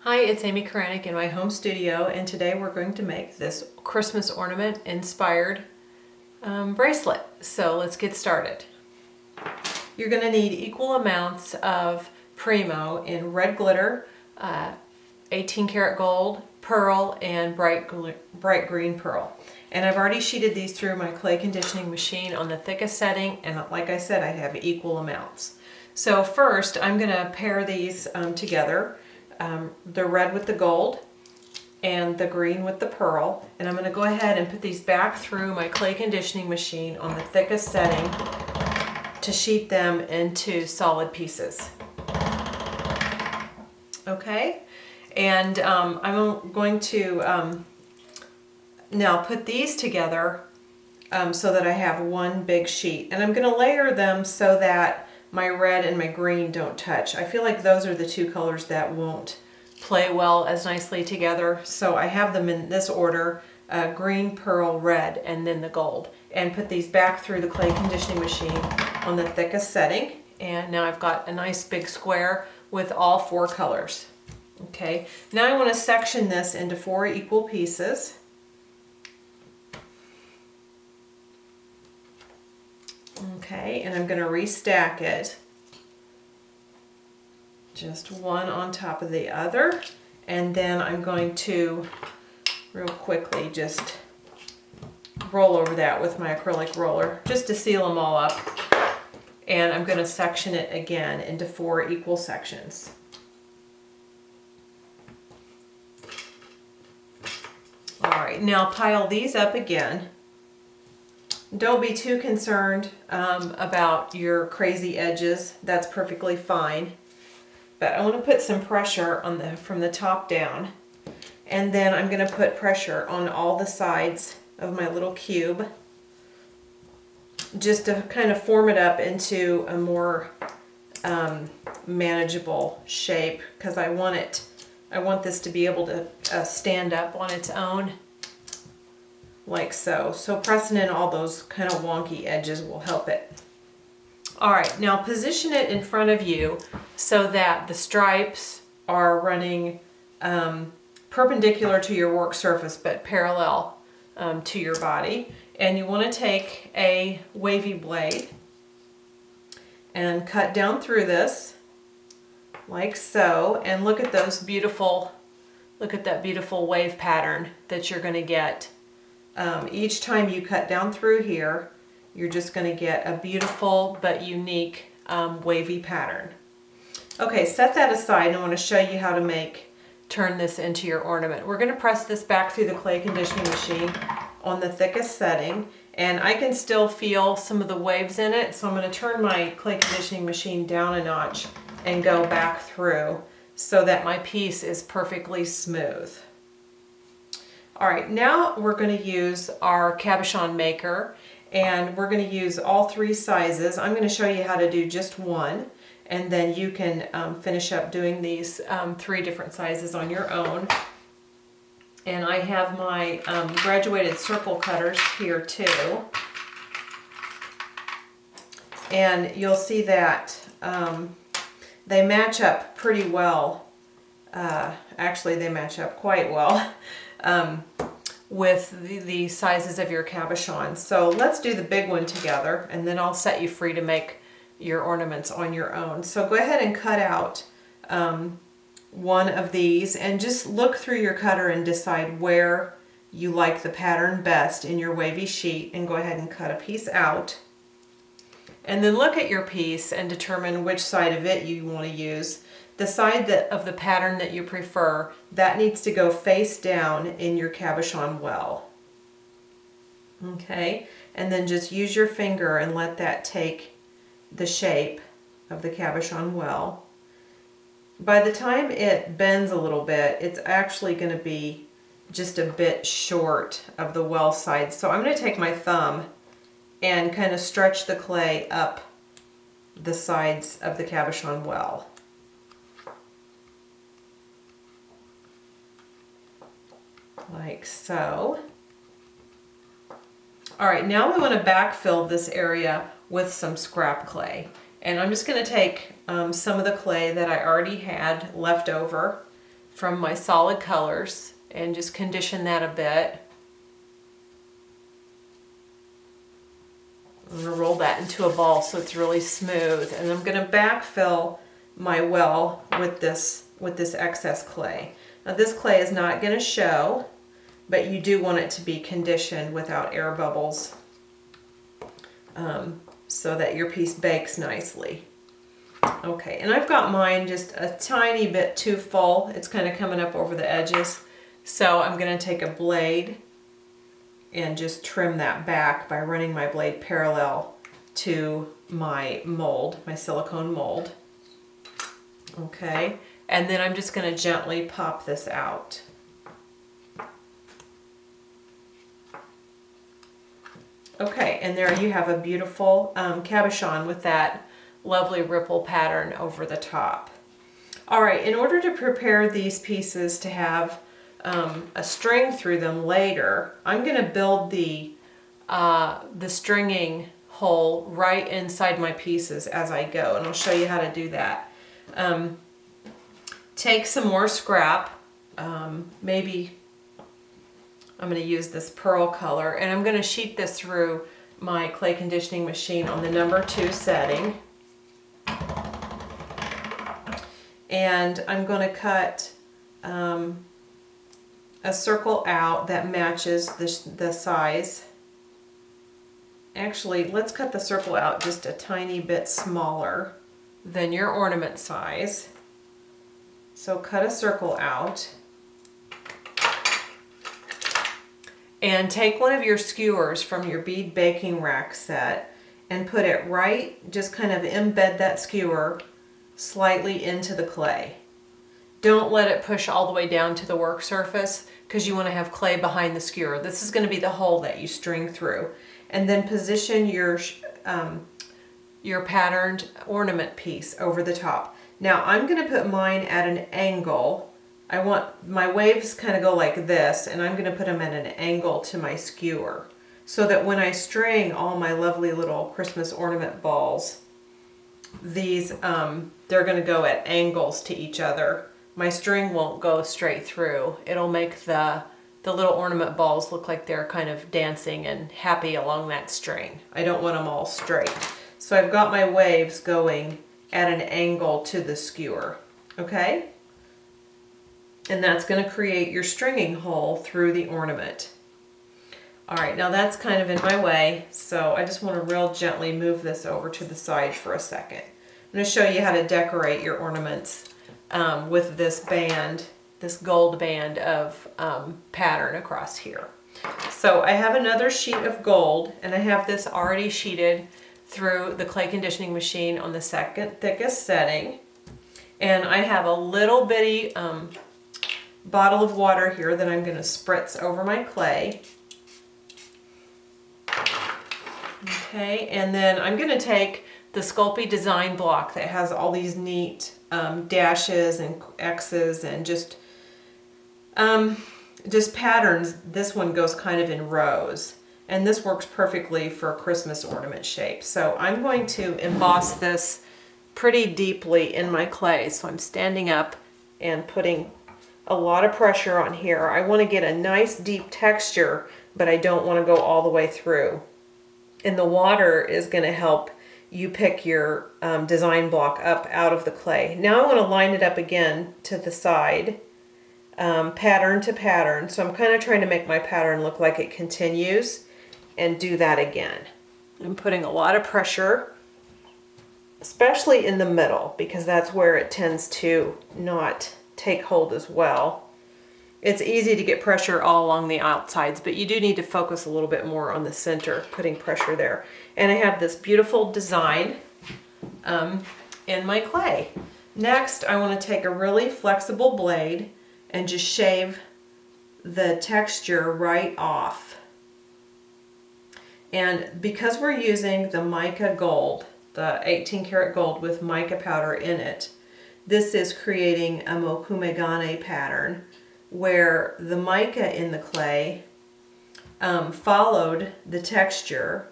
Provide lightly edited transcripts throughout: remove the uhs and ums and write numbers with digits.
Hi, it's Amy Karanik in my home studio, and today we're going to make this Christmas ornament inspired bracelet. So let's get started. You're going to need equal amounts of Premo in red glitter, 18 karat gold, pearl, and bright green pearl. And I've already sheeted these through my clay conditioning machine on the thickest setting, and like I said, I have equal amounts. So first I'm going to pair these together. The red with the gold and the green with the pearl, and I'm going to go ahead and put these back through my clay conditioning machine on the thickest setting to sheet them into solid pieces. Okay, and I'm going to now put these together so that I have one big sheet, and I'm going to layer them so that my red and my green don't touch. I feel like those are the two colors that won't play well as nicely together. So I have them in this order, green, pearl, red, and then the gold. And put these back through the clay conditioning machine on the thickest setting. And now I've got a nice big square with all four colors. Okay, now I want to section this into 4 equal pieces. Okay, and I'm going to restack it, just one on top of the other, and then I'm going to real quickly just roll over that with my acrylic roller just to seal them all up, and I'm going to section it again into 4 equal sections. Alright, now pile these up again. Don't be too concerned about your crazy edges. That's perfectly fine. But I want to put some pressure on from the top down. And then I'm going to put pressure on all the sides of my little cube, just to kind of form it up into a more manageable shape, because I want this to be able to stand up on its own. Like so. So pressing in all those kind of wonky edges will help it. Alright, now position it in front of you so that the stripes are running perpendicular to your work surface but parallel to your body. And you want to take a wavy blade and cut down through this like so, and look at that beautiful wave pattern that you're going to get. Each time you cut down through here, you're just going to get a beautiful but unique wavy pattern. Okay, set that aside, and I want to show you how to turn this into your ornament. We're going to press this back through the clay conditioning machine on the thickest setting, and I can still feel some of the waves in it, so I'm going to turn my clay conditioning machine down a notch and go back through so that my piece is perfectly smooth. Alright, now we're going to use our cabochon maker, and we're going to use all 3 sizes. I'm going to show you how to do just one, and then you can finish up doing these 3 different sizes on your own. And I have my graduated circle cutters here too. And you'll see that they match up pretty well. Actually, they match up quite well. With the sizes of your cabochon. So let's do the big one together, and then I'll set you free to make your ornaments on your own. So go ahead and cut out one of these, and just look through your cutter and decide where you like the pattern best in your wavy sheet, and go ahead and cut a piece out. And then look at your piece and determine which side of it you want to use. The side of the pattern that you prefer, that needs to go face down in your cabochon well. Okay, and then just use your finger and let that take the shape of the cabochon well. By the time it bends a little bit, it's actually going to be just a bit short of the well side. So I'm going to take my thumb and kind of stretch the clay up the sides of the cabochon well. Like so. Alright, now we want to backfill this area with some scrap clay. And I'm just going to take some of the clay that I already had left over from my solid colors and just condition that a bit. I'm going to roll that into a ball so it's really smooth, and I'm going to backfill my well with this excess clay. Now this clay is not going to show, but you do want it to be conditioned without air bubbles so that your piece bakes nicely. Okay, and I've got mine just a tiny bit too full. It's kind of coming up over the edges. So I'm going to take a blade and just trim that back by running my blade parallel to my mold, my silicone mold. Okay, and then I'm just going to gently pop this out. Okay, and there you have a beautiful cabochon with that lovely ripple pattern over the top. All right, in order to prepare these pieces to have a string through them later, I'm going to build the stringing hole right inside my pieces as I go, and I'll show you how to do that. Take some more scrap, maybe I'm going to use this pearl color, and I'm going to sheet this through my clay conditioning machine on the number 2 setting. And I'm going to cut a circle out that matches the size. Actually, let's cut the circle out just a tiny bit smaller than your ornament size. So cut a circle out. And take one of your skewers from your bead baking rack set and put it right, just kind of embed that skewer slightly into the clay. Don't let it push all the way down to the work surface because you want to have clay behind the skewer. This is going to be the hole that you string through. And then position your patterned ornament piece over the top. Now I'm going to put mine at an angle. I want my waves kind of go like this, and I'm going to put them at an angle to my skewer so that when I string all my lovely little Christmas ornament balls, these they're going to go at angles to each other. My string won't go straight through. It'll make the little ornament balls look like they're kind of dancing and happy along that string. I don't want them all straight. So I've got my waves going at an angle to the skewer, okay? And that's going to create your stringing hole through the ornament. All right, now that's kind of in my way, so I just want to real gently move this over to the side for a second. I'm going to show you how to decorate your ornaments with this band, this gold band of pattern across here. So I have another sheet of gold, and I have this already sheeted through the clay conditioning machine on the second thickest setting. And I have a little bitty bottle of water here that I'm going to spritz over my clay. Okay, and then I'm going to take the Sculpey design block that has all these neat dashes and X's and just patterns. This one goes kind of in rows, and this works perfectly for a Christmas ornament shape. So I'm going to emboss this pretty deeply in my clay. So I'm standing up and putting a lot of pressure on here. I want to get a nice deep texture, but I don't want to go all the way through. And the water is going to help you pick your design block up out of the clay. Now I want to line it up again to the side, pattern to pattern. So I'm kind of trying to make my pattern look like it continues, and do that again. I'm putting a lot of pressure, especially in the middle, because that's where it tends to not take hold as well. It's easy to get pressure all along the outsides, but you do need to focus a little bit more on the center, putting pressure there. And I have this beautiful design in my clay. Next, I want to take a really flexible blade and just shave the texture right off. And because we're using the mica gold, the 18 karat gold with mica powder in it, this is creating a mokumegane pattern where the mica in the clay followed the texture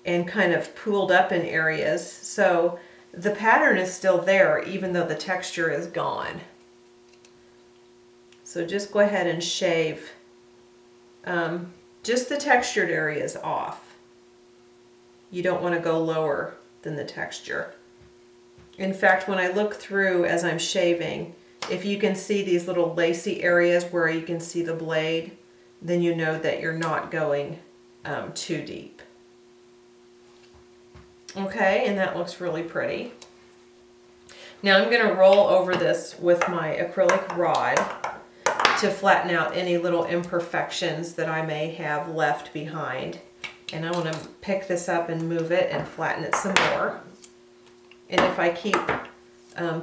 and kind of pooled up in areas. So the pattern is still there even though the texture is gone. So just go ahead and shave just the textured areas off. You don't want to go lower than the texture. In fact, when I look through as I'm shaving, if you can see these little lacy areas where you can see the blade, then you know that you're not going too deep. Okay, and that looks really pretty. Now I'm going to roll over this with my acrylic rod to flatten out any little imperfections that I may have left behind. And I want to pick this up and move it and flatten it some more. And if I keep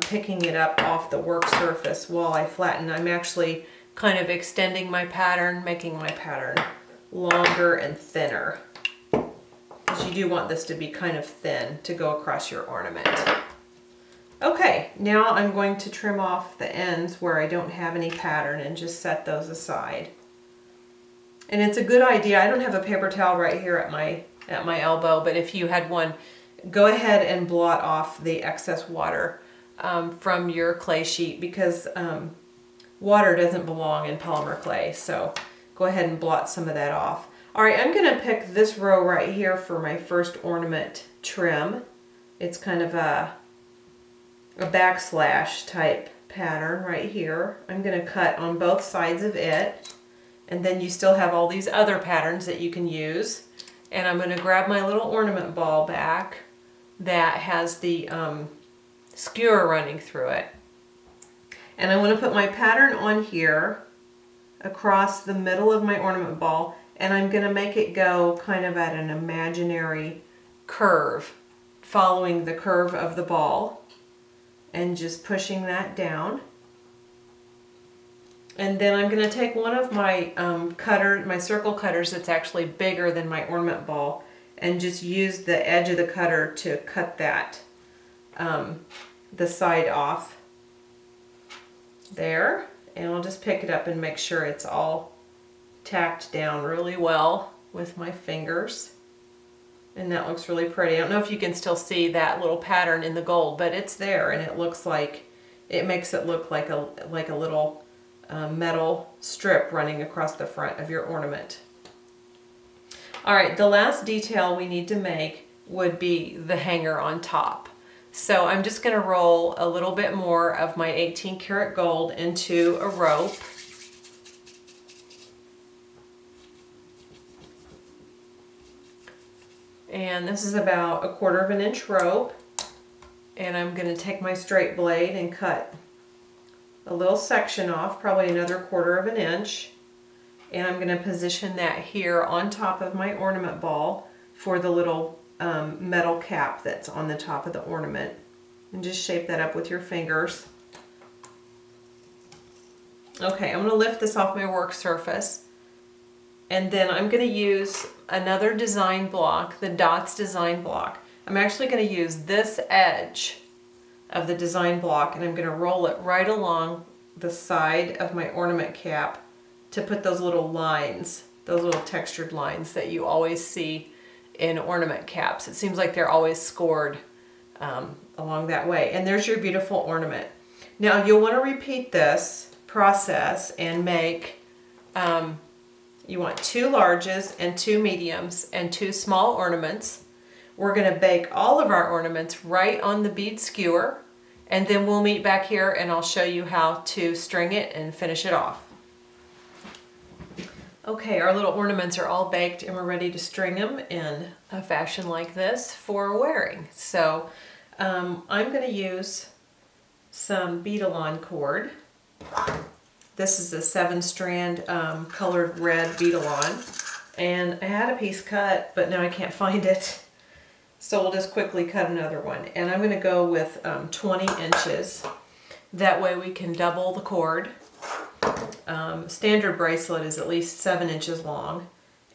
picking it up off the work surface while I flatten, I'm actually kind of extending my pattern, making my pattern longer and thinner. Because you do want this to be kind of thin to go across your ornament. Okay, now I'm going to trim off the ends where I don't have any pattern and just set those aside. And it's a good idea. I don't have a paper towel right here at my elbow, but if you had one, go ahead and blot off the excess water from your clay sheet, because water doesn't belong in polymer clay. So go ahead and blot some of that off. All right, I'm going to pick this row right here for my first ornament trim. It's kind of a backslash type pattern right here. I'm going to cut on both sides of it, and then you still have all these other patterns that you can use. And I'm going to grab my little ornament ball back that has the skewer running through it, and I want to put my pattern on here across the middle of my ornament ball, and I'm going to make it go kind of at an imaginary curve, following the curve of the ball, and just pushing that down. And then I'm going to take one of my my circle cutters that's actually bigger than my ornament ball, and just use the edge of the cutter to cut that, the side off there. And I'll just pick it up and make sure it's all tacked down really well with my fingers. And that looks really pretty. I don't know if you can still see that little pattern in the gold, but it's there, and it looks like, it makes it look like a little metal strip running across the front of your ornament. All right, the last detail we need to make would be the hanger on top. So I'm just going to roll a little bit more of my 18 karat gold into a rope. And this is about 1/4 inch rope. And I'm going to take my straight blade and cut a little section off, probably another 1/4 inch. And I'm going to position that here on top of my ornament ball for the little metal cap that's on the top of the ornament. And just shape that up with your fingers. Okay, I'm going to lift this off my work surface. And then I'm going to use another design block, the dots design block. I'm actually going to use this edge of the design block, and I'm going to roll it right along the side of my ornament cap to put those little lines, those little textured lines that you always see in ornament caps. It seems like they're always scored along that way. And there's your beautiful ornament. Now you'll want to repeat this process and make, you want 2 larges and 2 mediums and 2 small ornaments. We're going to bake all of our ornaments right on the bead skewer, and then we'll meet back here and I'll show you how to string it and finish it off. Okay, our little ornaments are all baked and we're ready to string them in a fashion like this for wearing. So I'm going to use some bead-alon cord. This is a 7-strand colored red bead-alon, and I had a piece cut, but now I can't find it. So we'll just quickly cut another one. And I'm going to go with 20 inches. That way we can double the cord. Standard bracelet is at least 7 inches long,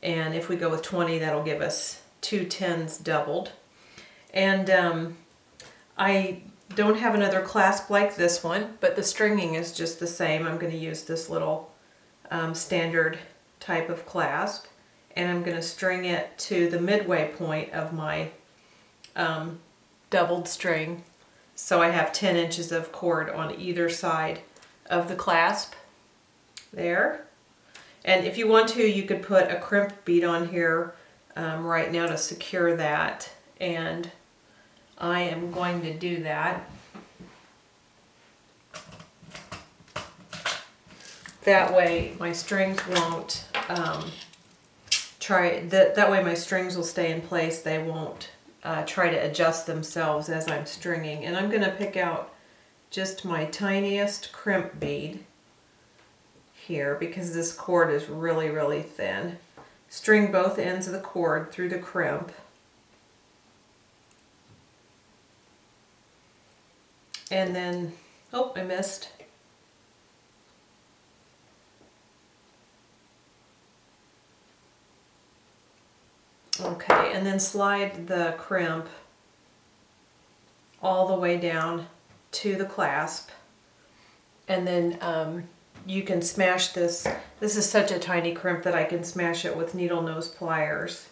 and if we go with 20, that'll give us 2 10s doubled. And I don't have another clasp like this one, but the stringing is just the same. I'm going to use this little standard type of clasp, and I'm going to string it to the midway point of my doubled string. So I have 10 inches of cord on either side of the clasp. There. And if you want to, you could put a crimp bead on here right now to secure that. And I am going to do that. That way my strings won't that way my strings will stay in place. They won't try to adjust themselves as I'm stringing. And I'm going to pick out just my tiniest crimp bead here because this cord is really, really thin. String both ends of the cord through the crimp. And then, oh, I missed. Okay, and then slide the crimp all the way down to the clasp. And then you can smash this. This is such a tiny crimp that I can smash it with needle nose pliers.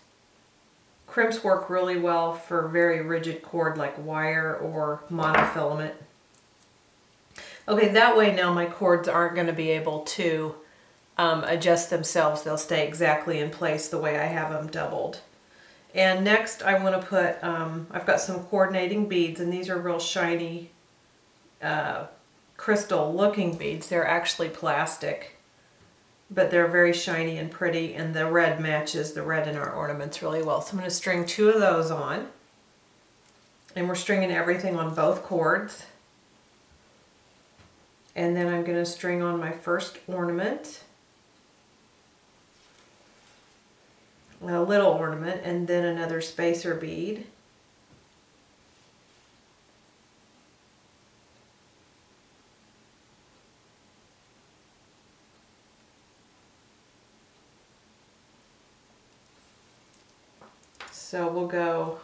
Crimps work really well for very rigid cord like wire or monofilament. Okay, that way now my cords aren't going to be able to adjust themselves. They'll stay exactly in place the way I have them doubled. And next I want to put, I've got some coordinating beads, and these are real shiny crystal looking beads. They're actually plastic, but they're very shiny and pretty, and the red matches the red in our ornaments really well. So I'm going to string 2 of those on, and we're stringing everything on both cords. And then I'm going to string on my first ornament, a little ornament, and then another spacer bead. So we'll go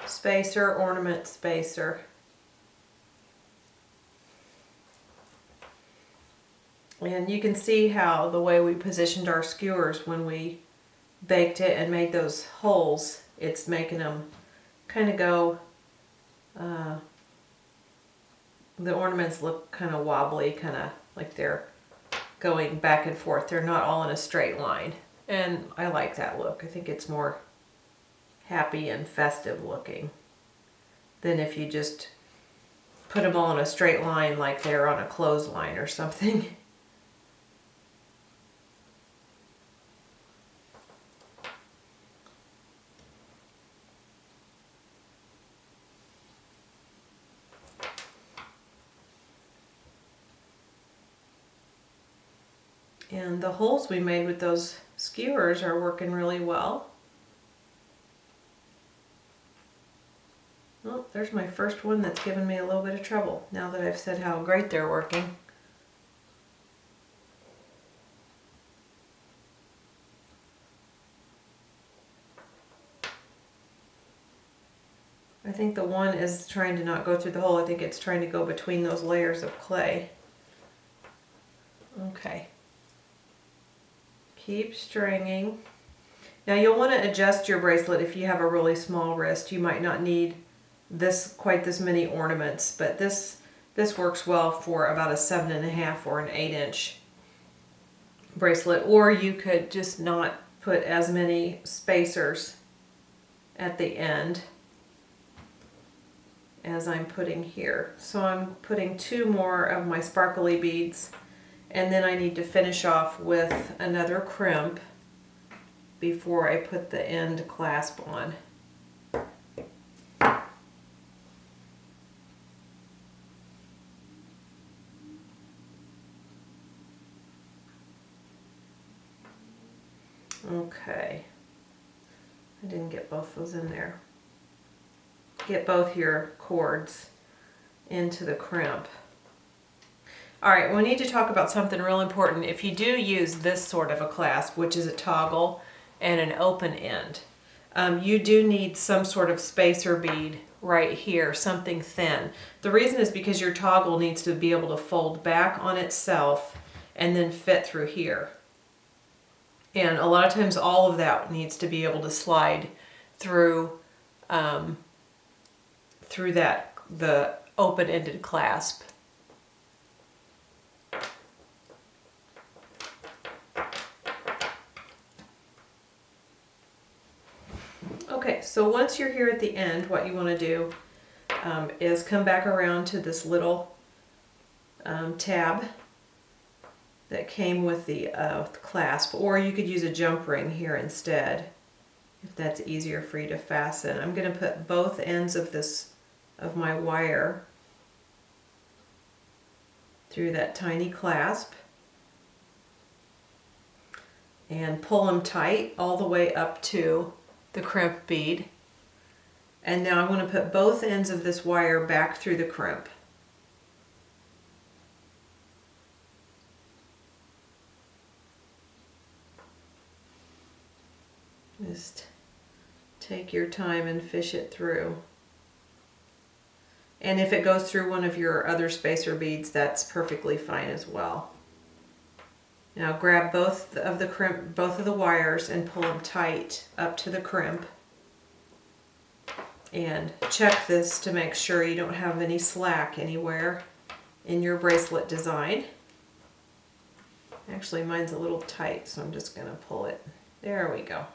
spacer, ornament, spacer. And you can see how the way we positioned our skewers when we baked it and made those holes, it's making them kind of go, the ornaments look kind of wobbly, kind of like they're going back and forth. They're not all in a straight line. And I like that look. I think it's more happy and festive looking than if you just put them all in a straight line like they're on a clothesline or something. And the holes we made with those skewers are working really well. Oh, there's my first one that's given me a little bit of trouble now that I've said how great they're working. I think the one is trying to not go through the hole. I think it's trying to go between those layers of clay. Okay. Keep stringing. Now you'll want to adjust your bracelet if you have a really small wrist. You might not need quite this many ornaments, but this works well for about a 7.5 or an 8-inch bracelet. Or you could just not put as many spacers at the end as I'm putting here. So I'm putting 2 more of my sparkly beads, and then I need to finish off with another crimp before I put the end clasp on. Okay, I didn't get both those in there. Get both your cords into the crimp. All right, we need to talk about something real important. If you do use this sort of a clasp, which is a toggle and an open end, you do need some sort of spacer bead right here, something thin. The reason is because your toggle needs to be able to fold back on itself and then fit through here. And a lot of times all of that needs to be able to slide through the open-ended clasp. Okay, so once you're here at the end, what you want to do is come back around to this little tab that came with the clasp, or you could use a jump ring here instead if that's easier for you to fasten. I'm going to put both ends of my wire through that tiny clasp and pull them tight all the way up to the crimp bead. And now I'm going to put both ends of this wire back through the crimp. Just take your time and fish it through. And if it goes through one of your other spacer beads, that's perfectly fine as well. Now grab both of the wires and pull them tight up to the crimp. And check this to make sure you don't have any slack anywhere in your bracelet design. Actually, mine's a little tight, so I'm just going to pull it. There we go.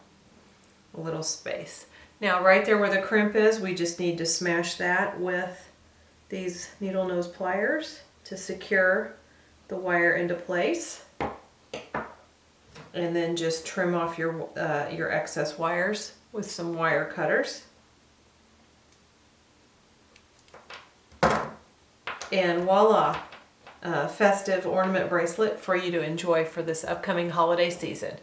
A little space. Now right there where the crimp is, we just need to smash that with these needle nose pliers to secure the wire into place. And then just trim off your excess wires with some wire cutters. And voila, a festive ornament bracelet for you to enjoy for this upcoming holiday season.